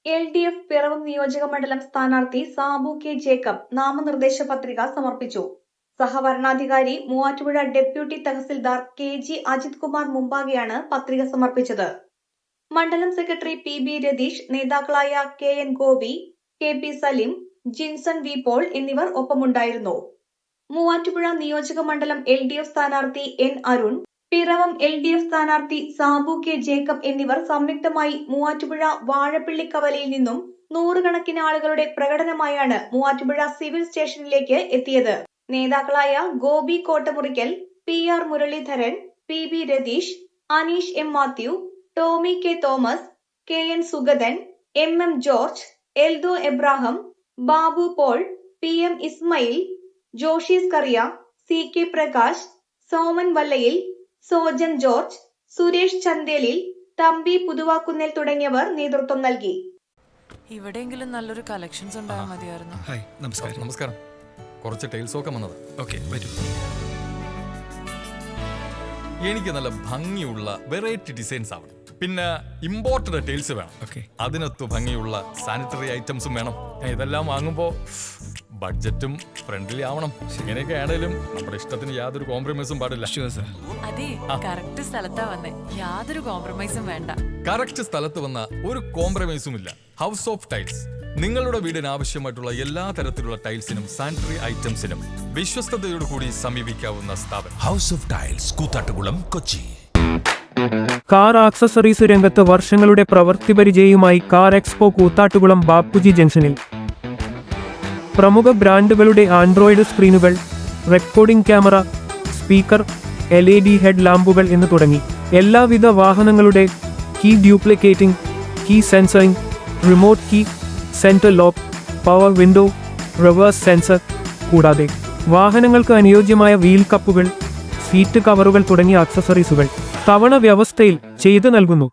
LDF Piravom നിയോജകമണ്ഡലം സ്ഥാനാർത്ഥി Sabu K Jacob നാമനിർദ്ദേശ പത്രിക സമർപ്പിച്ചു. സഹവരണാധികാരി മൂവാറ്റുപുഴ ഡെപ്യൂട്ടി തഹസിൽദാർ KG അജിത് കുമാർ മുമ്പാകെയാണ് പത്രിക സമർപ്പിച്ചത്. മണ്ഡലം സെക്രട്ടറി PB രതീഷ്, നേതാക്കളായ KN Gopi, KP Salim, Jinson V Paul എന്നിവർ ഒപ്പമുണ്ടായിരുന്നു. മൂവാറ്റുപുഴ നിയോജകമണ്ഡലം LDF സ്ഥാനാർത്ഥി N അരുൺ, പിറവം LDF സ്ഥാനാർത്ഥി സാബു കെ ജേക്കബ് എന്നിവർ സംയുക്തമായി മൂവാറ്റുപുഴ വാഴപ്പിള്ളിക്കവലയിൽ നിന്നും നൂറുകണക്കിന് ആളുകളുടെ പ്രകടനമായാണ് മൂവാറ്റുപുഴ സിവിൽ സ്റ്റേഷനിലേക്ക് എത്തിയത്. നേതാക്കളായ Gopi Kottamurickal, PR Muraleedharan, PB Ratheesh, Aneesh M Mathew, Tomy K Thomas, KN Sugathan, MM George, Eldho Abraham, Babu Paul, PM Ismail, Joshies Kariya, CK Prakash, Soman Vallayil, Sojan George, Suresh Chandelil, Thampi Puthuvakkunnel തുടങ്ങിയവർ നേതൃത്വം നൽകി. ഇവിടെയെങ്കിലും നല്ലൊരു കളക്ഷൻസ് ഉണ്ടായാൽ മതിയായിരുന്നു. ഹായ്, നമസ്കാരം. നമസ്കാരം. കുറച്ച് ടൈൽസ് ഒക്കെ വന്നത്. ഓക്കെ, വരൂ. എനിക്ക് നല്ല ഭംഗിയുള്ള വെറൈറ്റി ഡിസൈൻസ് ആവണം. പിന്നെ ഇമ്പോർട്ടഡ് ടൈൽസ് വേണം. ഓക്കെ, അതിനൊത്ത് ഭംഗിയുള്ള സാനിറ്ററി ഐറ്റംസും വേണം. ഇതെല്ലാം വാങ്ങുമ്പോൾ ബഡ്ജറ്റും ഫ്രണ്ട്ലി ആവണം. ഇങ്ങനെയൊക്കെ ആണെങ്കിലും നമ്മുടെ ഇഷ്ടത്തിന് യാതൊരു കോംപ്രമൈസും പാടില്ല. അതെ, കറക്റ്റ് സ്ഥലത്താ വന്നേ. യാതൊരു കോംപ്രമൈസും വേണ്ട. കറക്റ്റ് സ്ഥലത്ത് വന്ന ഒരു കോംപ്രമൈസും ഇല്ല. ഹൗസ് ഓഫ് ടൈൽസ് നിങ്ങളുടെ വീടിന് ആവശ്യമായിട്ടുള്ള എല്ലാ തരത്തിലുള്ള ടൈൽസിനും സാനിറ്ററി ഐറ്റംസിനും വിശ്വസ്തയോടുകൂടി സമീപിക്കാവുന്ന സ്ഥാപനം house of tiles, Koothattukulam, Kochi. Car accessories രംഗത്ത് വർഷങ്ങളുടെ പ്രവൃത്തിപരിചയവുമായി കാർ എക്സ്പോ കൂത്താട്ടുകുളം ബാപ്പുജി ജംഗ്ഷനിൽ. പ്രമുഖ ബ്രാൻഡുകളുടെ ആൻഡ്രോയിഡ് സ്ക്രീനുകൾ, recording camera, speaker, LED head ലാമ്പുകൾ എന്ന് തുടങ്ങി എല്ലാവിധ വാഹനങ്ങളുടെ key duplicating, key sensoring, remote key, central lock, power window, reverse sensor, കൂടാതെ വാഹനങ്ങൾക്ക് അനുയോജ്യമായ വീൽ കപ്പുകൾ, സീറ്റ് കവറുകൾ തുടങ്ങിയ ആക്സസറീസുകൾ തവണ വ്യവസ്ഥയിൽ ചെയ്തു നൽകുന്നു.